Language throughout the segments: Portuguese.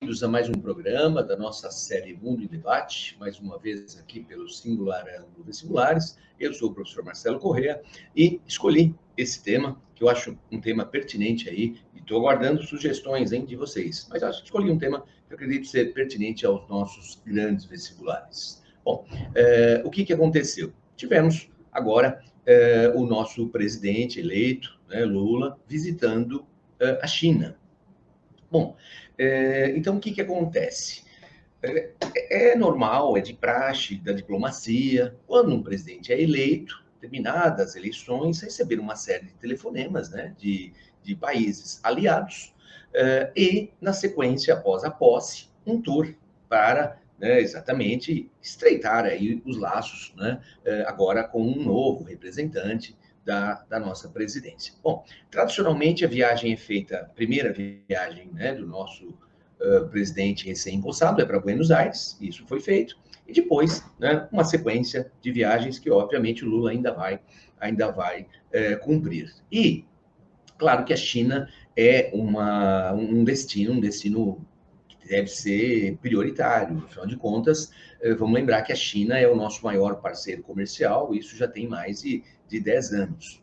Bem-vindos a mais um programa da nossa série Mundo em Debate, mais uma vez aqui pelo Singular Ângulo Vestibulares. Eu sou o professor Marcelo Corrêa e escolhi esse tema, que eu acho um tema pertinente aí, e estou aguardando sugestões de vocês. Mas acho que escolhi um tema que eu acredito ser pertinente aos nossos grandes vestibulares. Bom, o que aconteceu? Tivemos agora o nosso presidente eleito, Lula, visitando a China. Bom, então o que acontece? É normal, é de praxe da diplomacia, quando um presidente é eleito, terminadas as eleições, receber uma série de telefonemas, de países aliados, e, na sequência, após a posse, um tour para, exatamente estreitar aí os laços, agora com um novo representante da nossa presidência. Bom, tradicionalmente a viagem é feita, a primeira viagem, do nosso presidente recém-impossado é para Buenos Aires, isso foi feito, e depois, uma sequência de viagens que, obviamente, o Lula ainda vai cumprir. E, claro que a China é um destino que deve ser prioritário. Afinal de contas, vamos lembrar que a China é o nosso maior parceiro comercial, isso já tem mais de 10 anos.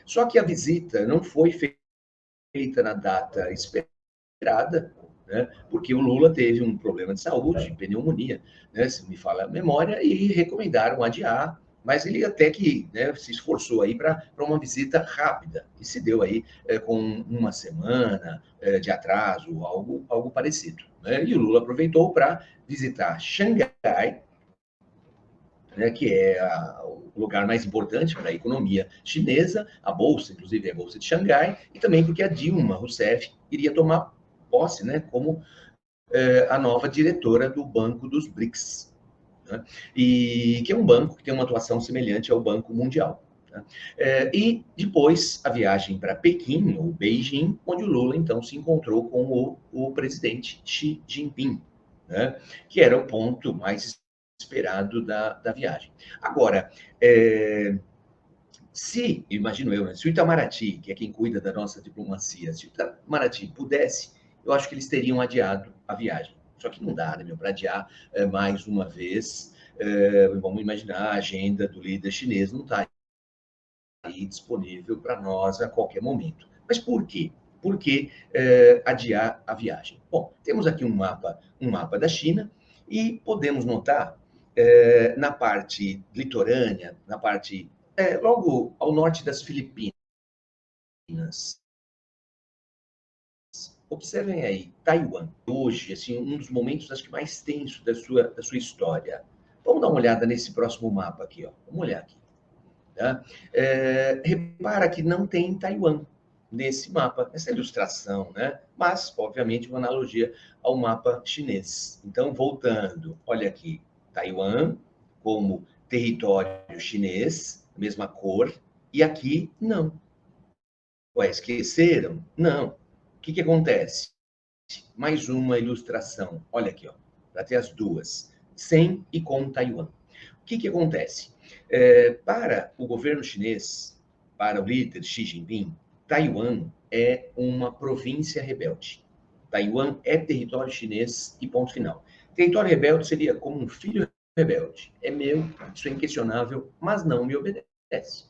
Só que a visita não foi feita na data esperada, porque o Lula teve um problema de saúde, pneumonia, se me falha a memória, e recomendaram adiar, mas ele até que se esforçou aí para uma visita rápida, e se deu aí com uma semana de atraso, algo parecido. E o Lula aproveitou para visitar Xangai, que é o lugar mais importante para a economia chinesa, a bolsa, inclusive a bolsa de Xangai, e também porque a Dilma Rousseff iria tomar posse, como a nova diretora do Banco dos BRICS, e que é um banco que tem uma atuação semelhante ao Banco Mundial. E depois a viagem para Pequim, ou Beijing, onde o Lula então se encontrou com o presidente Xi Jinping, que era o ponto mais esperado da viagem. Agora, imagino eu, se o Itamaraty, que é quem cuida da nossa diplomacia, se o Itamaraty pudesse, eu acho que eles teriam adiado a viagem. Só que não dá, para adiar mais uma vez. Vamos imaginar, a agenda do líder chinês não está aí disponível para nós a qualquer momento. Mas por quê? Por que adiar a viagem? Bom, temos aqui um mapa da China e podemos notar na parte litorânea, na parte logo ao norte das Filipinas. Observem aí, Taiwan, hoje, assim, um dos momentos acho que mais tensos da sua história. Vamos dar uma olhada nesse próximo mapa aqui, ó. Vamos olhar aqui. Tá? Repara que não tem Taiwan nesse mapa, nessa ilustração, Mas, obviamente, uma analogia ao mapa chinês. Então, voltando, olha aqui, Taiwan como território chinês, mesma cor, e aqui não. Ué, esqueceram? Não. O que acontece? Mais uma ilustração. Olha aqui, ó, para ter as duas, sem e com Taiwan. O que acontece? Para o governo chinês, para o líder Xi Jinping, Taiwan é uma província rebelde. Taiwan é território chinês e ponto final. Território rebelde seria como um filho rebelde. É meu, isso é inquestionável, mas não me obedece.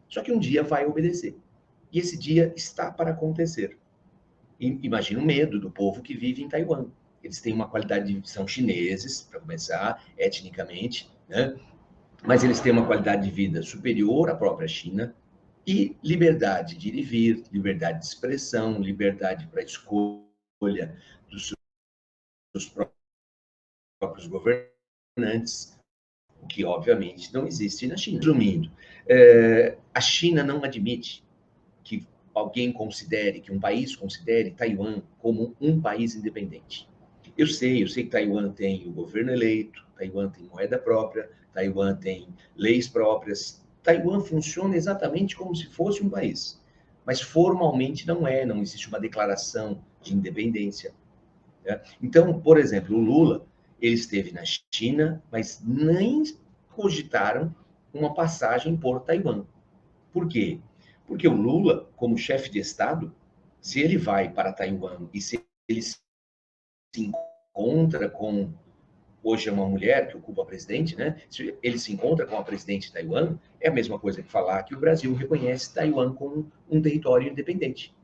Só que um dia vai obedecer. E esse dia está para acontecer. Imagina o medo do povo que vive em Taiwan. Eles têm uma qualidade de vida, são chineses, para começar, etnicamente, mas eles têm uma qualidade de vida superior à própria China e liberdade de ir e vir, liberdade de expressão, liberdade para escolha dos seus próprios governantes, o que, obviamente, não existe na China. Resumindo, a China não admite que alguém considere, que um país considere Taiwan como um país independente. Eu sei que Taiwan tem o governo eleito, Taiwan tem moeda própria, Taiwan tem leis próprias. Taiwan funciona exatamente como se fosse um país, mas formalmente não existe uma declaração de independência. Então, por exemplo, o Lula, ele esteve na China, mas nem cogitaram uma passagem por Taiwan. Por quê? Porque o Lula, como chefe de Estado, se ele vai para Taiwan e se ele encontra com, hoje é uma mulher que ocupa a presidente, né? Se ele se encontra com a presidente de Taiwan, é a mesma coisa que falar que o Brasil reconhece Taiwan como um território independente.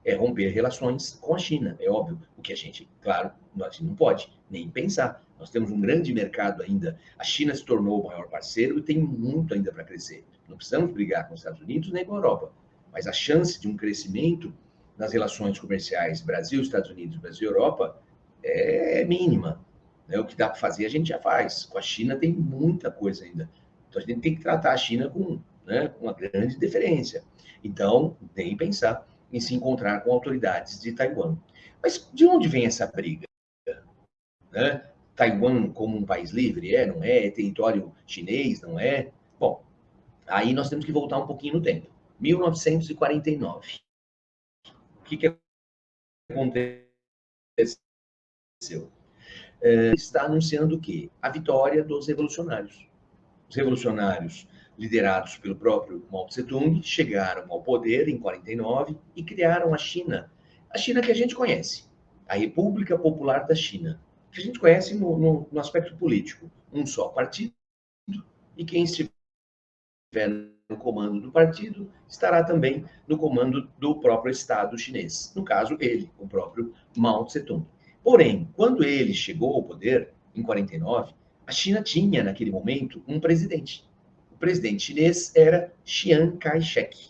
É romper relações com a China, é óbvio. O que a gente, claro, nós não pode nem pensar. Nós temos um grande mercado ainda. A China se tornou o maior parceiro e tem muito ainda para crescer. Não precisamos brigar com os Estados Unidos nem com a Europa, mas a chance de um crescimento nas relações comerciais Brasil, Estados Unidos, Brasil, Europa é mínima. Né? O que dá para fazer a gente já faz. Com a China tem muita coisa ainda. Então a gente tem que tratar a China com, né, uma grande deferência. Então, tem que pensar em se encontrar com autoridades de Taiwan. Mas de onde vem essa briga? Né? Taiwan como um país livre? É, não é? É território chinês? Não é? Bom, aí nós temos que voltar um pouquinho no tempo. 1949. O que aconteceu? Está anunciando o quê? A vitória dos revolucionários. Os revolucionários, liderados pelo próprio Mao Tse-tung, chegaram ao poder em 49 e criaram a China que a gente conhece, a República Popular da China, que a gente conhece no aspecto político, um só partido, e quem estiver no comando do partido estará também no comando do próprio Estado chinês, no caso ele, o próprio Mao Tse-tung. Porém, quando ele chegou ao poder, em 49, a China tinha, naquele momento, um presidente. O presidente chinês era Chiang Kai-shek.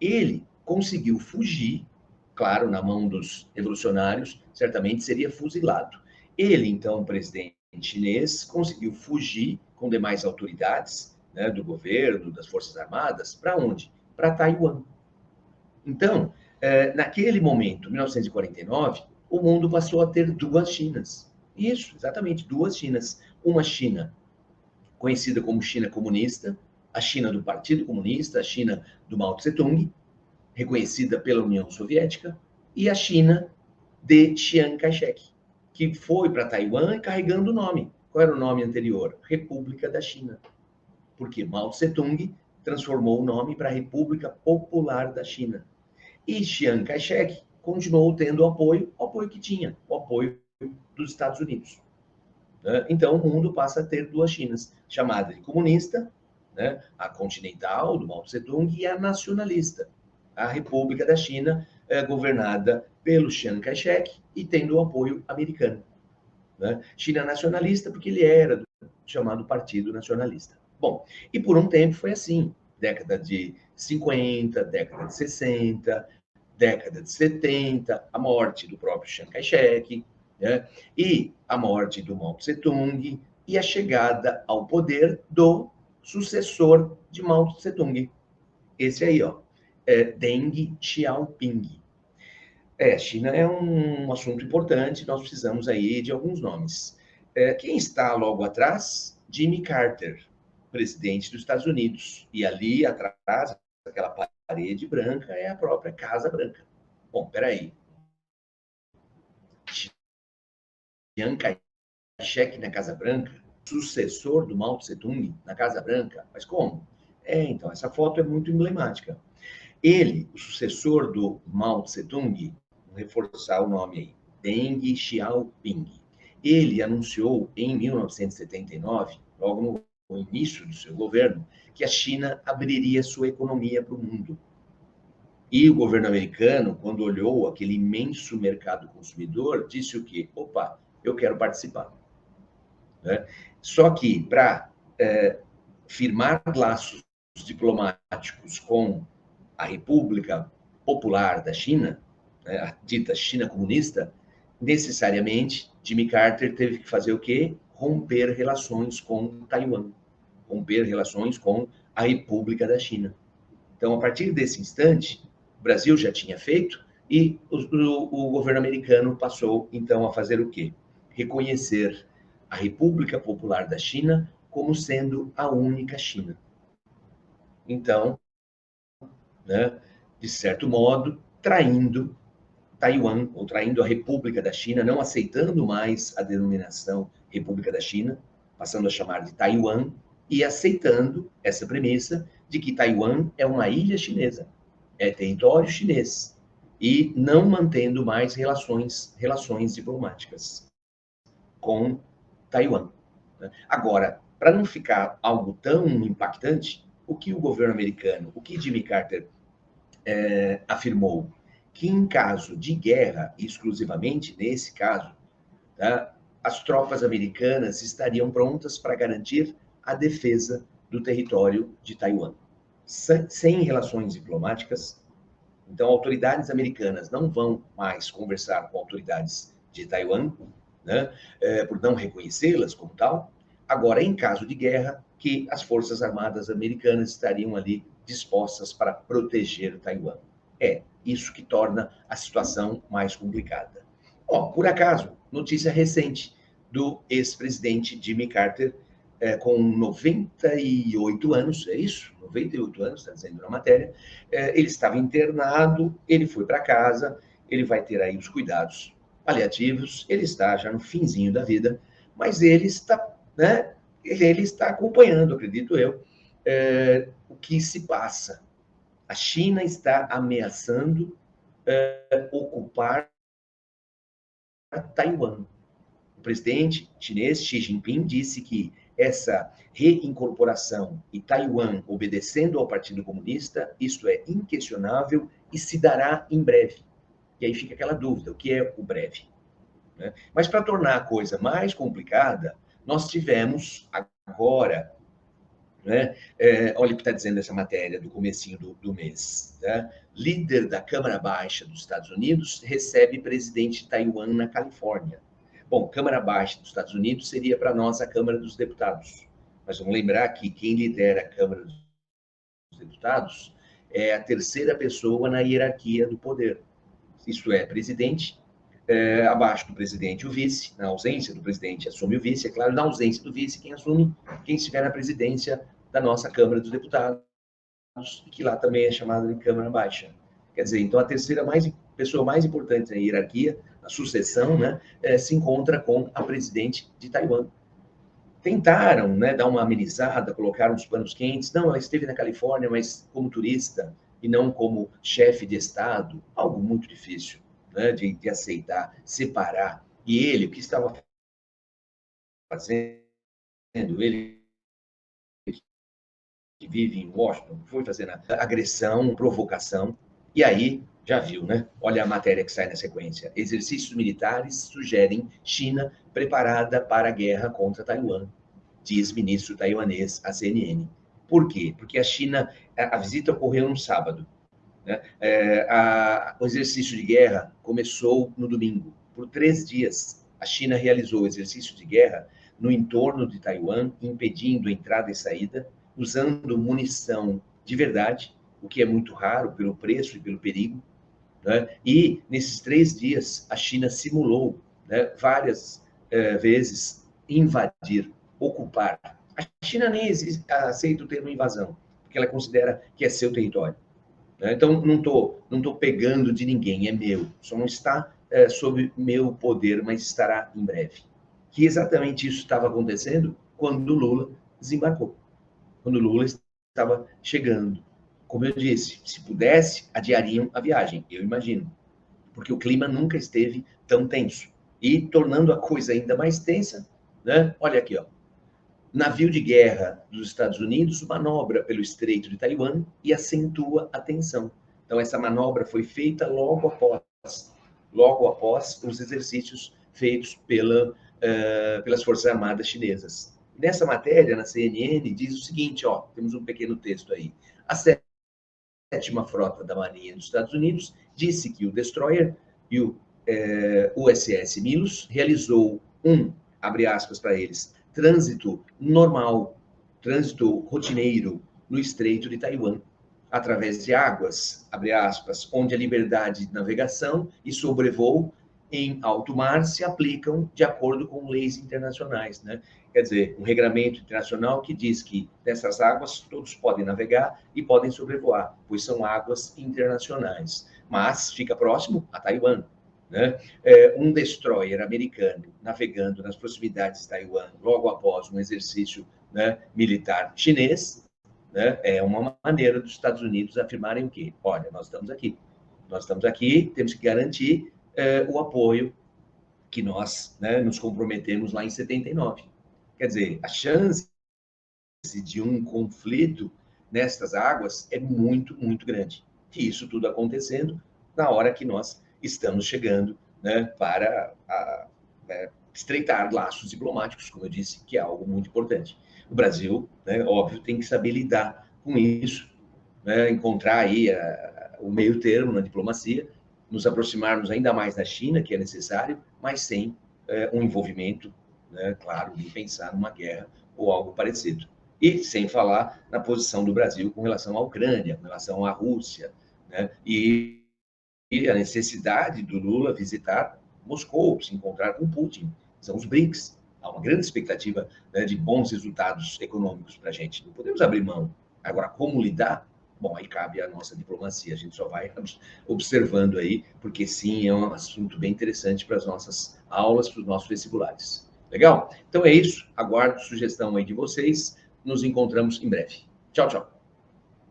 Ele conseguiu fugir, claro, na mão dos revolucionários, certamente seria fuzilado. Ele, então, presidente chinês, conseguiu fugir com demais autoridades, né, do governo, das Forças Armadas, para onde? Para Taiwan. Então, naquele momento, 1949, o mundo passou a ter duas Chinas. Isso, exatamente, duas Chinas. Uma China conhecida como China comunista, a China do Partido Comunista, a China do Mao Tse-tung, reconhecida pela União Soviética, e a China de Chiang Kai-shek, que foi para Taiwan carregando o nome. Qual era o nome anterior? República da China. Porque Mao Tse-tung transformou o nome para República Popular da China. E Chiang Kai-shek continuou tendo o apoio que tinha, o apoio dos Estados Unidos. Então, o mundo passa a ter duas Chinas, chamada de comunista, né, a continental, do Mao Tse-tung, e a nacionalista, a República da China, governada pelo Chiang Kai-shek e tendo o apoio americano. Né? China nacionalista, porque ele era do chamado Partido Nacionalista. Bom, e por um tempo foi assim, década de 50, década de 60, década de 70, a morte do próprio Chiang Kai-shek, né? E a morte do Mao Tse-tung e a chegada ao poder do sucessor de Mao Tse-tung. Esse aí, ó, Deng Xiaoping. China é um assunto importante, nós precisamos aí de alguns nomes. Quem está logo atrás? Jimmy Carter, presidente dos Estados Unidos. E ali atrás, aquela parede branca, é a própria Casa Branca. Bom, peraí. Chiang Kai-shek na Casa Branca, sucessor do Mao Tse-tung na Casa Branca. Mas como? Então, essa foto é muito emblemática. Ele, o sucessor do Mao Tse-tung, vou reforçar o nome aí, Deng Xiaoping, ele anunciou em 1979, logo no início do seu governo, que a China abriria sua economia para o mundo. E o governo americano, quando olhou aquele imenso mercado consumidor, disse o quê? Opa, eu quero participar. Né? Só que para firmar laços diplomáticos com a República Popular da China, né, a dita China comunista, necessariamente Jimmy Carter teve que fazer o quê? Romper relações com Taiwan, romper relações com a República da China. Então, a partir desse instante, o Brasil já tinha feito e o governo americano passou, então, a fazer o quê? Reconhecer a República Popular da China como sendo a única China. Então, né, de certo modo, traindo Taiwan, ou traindo a República da China, não aceitando mais a denominação República da China, passando a chamar de Taiwan, e aceitando essa premissa de que Taiwan é uma ilha chinesa, é território chinês, e não mantendo mais relações diplomáticas. com Taiwan. Agora, para não ficar algo tão impactante, o que o governo americano, o que Jimmy Carter afirmou? Que em caso de guerra, exclusivamente nesse caso, tá, as tropas americanas estariam prontas para garantir a defesa do território de Taiwan. Sem relações diplomáticas, então autoridades americanas não vão mais conversar com autoridades de Taiwan, né, por não reconhecê-las como tal. Agora, em caso de guerra, que as Forças Armadas americanas estariam ali dispostas para proteger Taiwan. É isso que torna a situação mais complicada. Por acaso, notícia recente do ex-presidente Jimmy Carter, com 98 anos, é isso? 98 anos, está dizendo na matéria. Ele estava internado, ele foi para casa, ele vai ter aí os cuidados paliativos, ele está já no finzinho da vida, mas ele está, né, ele está acompanhando, acredito eu, o que se passa. A China está ameaçando ocupar Taiwan. O presidente chinês Xi Jinping disse que essa reincorporação e Taiwan obedecendo ao Partido Comunista, isto é inquestionável e se dará em breve. E aí fica aquela dúvida, o que é o breve? Né? Mas para tornar a coisa mais complicada, nós tivemos agora, né, olha o que está dizendo essa matéria do comecinho do mês, né? Líder da Câmara Baixa dos Estados Unidos recebe presidente de Taiwan na Califórnia. Bom, Câmara Baixa dos Estados Unidos seria para nós a Câmara dos Deputados. Mas vamos lembrar que quem lidera a Câmara dos Deputados é a terceira pessoa na hierarquia do poder. Isto é, presidente, abaixo do presidente o vice, na ausência do presidente assume o vice, é claro, na ausência do vice, quem assume, quem estiver na presidência da nossa Câmara dos Deputados, que lá também é chamada de Câmara Baixa. Quer dizer, então a terceira pessoa mais importante na hierarquia, a sucessão, né, se encontra com a presidente de Taiwan. Tentaram, né, dar uma amenizada, colocaram os panos quentes. Não, ela esteve na Califórnia, mas como turista e não como chefe de Estado. Algo muito difícil, né, de aceitar, separar. E ele, o que estava fazendo, ele que vive em Washington, foi fazendo agressão, provocação, e aí já viu, né? Olha a matéria que sai na sequência. Exercícios militares sugerem China preparada para a guerra contra Taiwan, diz ministro taiwanês à CNN. Por quê? Porque a China, a visita ocorreu no sábado, né? O exercício de guerra começou no domingo. Por 3 dias, a China realizou o exercício de guerra no entorno de Taiwan, impedindo entrada e saída, usando munição de verdade, o que é muito raro pelo preço e pelo perigo, né? E nesses 3 dias, a China simulou, né, várias vezes invadir, ocupar. A China nem aceita o termo invasão, porque ela considera que é seu território. Então, não tô pegando de ninguém, é meu. Só não está sob meu poder, mas estará em breve. Que exatamente isso estava acontecendo quando Lula desembarcou. Quando Lula estava chegando. Como eu disse, se pudesse, adiariam a viagem, eu imagino. Porque o clima nunca esteve tão tenso. E tornando a coisa ainda mais tensa, né? Olha aqui, ó. Navio de guerra dos Estados Unidos manobra pelo Estreito de Taiwan e acentua a tensão. Então, essa manobra foi feita logo após os exercícios feitos pelas Forças Armadas chinesas. Nessa matéria, na CNN, diz o seguinte, ó, temos um pequeno texto aí. A 7ª Frota da Marinha dos Estados Unidos disse que o destroyer e o USS Milos realizou abre aspas para eles, trânsito normal, trânsito rotineiro no Estreito de Taiwan, através de águas, abre aspas, onde a liberdade de navegação e sobrevoo em alto mar se aplicam de acordo com leis internacionais, né? Quer dizer, um regramento internacional que diz que nessas águas todos podem navegar e podem sobrevoar, pois são águas internacionais. Mas fica próximo a Taiwan, né? Um destroyer americano navegando nas proximidades de Taiwan logo após um exercício, né, militar chinês, né, é uma maneira dos Estados Unidos afirmarem o quê? Olha, nós estamos aqui, temos que garantir o apoio que nós, né, nos comprometemos lá em 79. Quer dizer, a chance de um conflito nestas águas é muito, muito grande. E isso tudo acontecendo na hora que nós estamos chegando, né, para estreitar laços diplomáticos, como eu disse, que é algo muito importante. O Brasil, né, óbvio, tem que saber lidar com isso, né, encontrar aí o meio termo na diplomacia, nos aproximarmos ainda mais da China, que é necessário, mas sem um envolvimento, né, claro, de pensar numa guerra ou algo parecido. E sem falar na posição do Brasil com relação à Ucrânia, com relação à Rússia, né, e a necessidade do Lula visitar Moscou, se encontrar com Putin. São os BRICS. Há uma grande expectativa, né, de bons resultados econômicos para a gente. Não podemos abrir mão. Agora, como lidar? Bom, aí cabe a nossa diplomacia. A gente só vai observando aí, porque sim, é um assunto bem interessante para as nossas aulas, para os nossos vestibulares. Legal? Então é isso. Aguardo sugestão aí de vocês. Nos encontramos em breve. Tchau, tchau.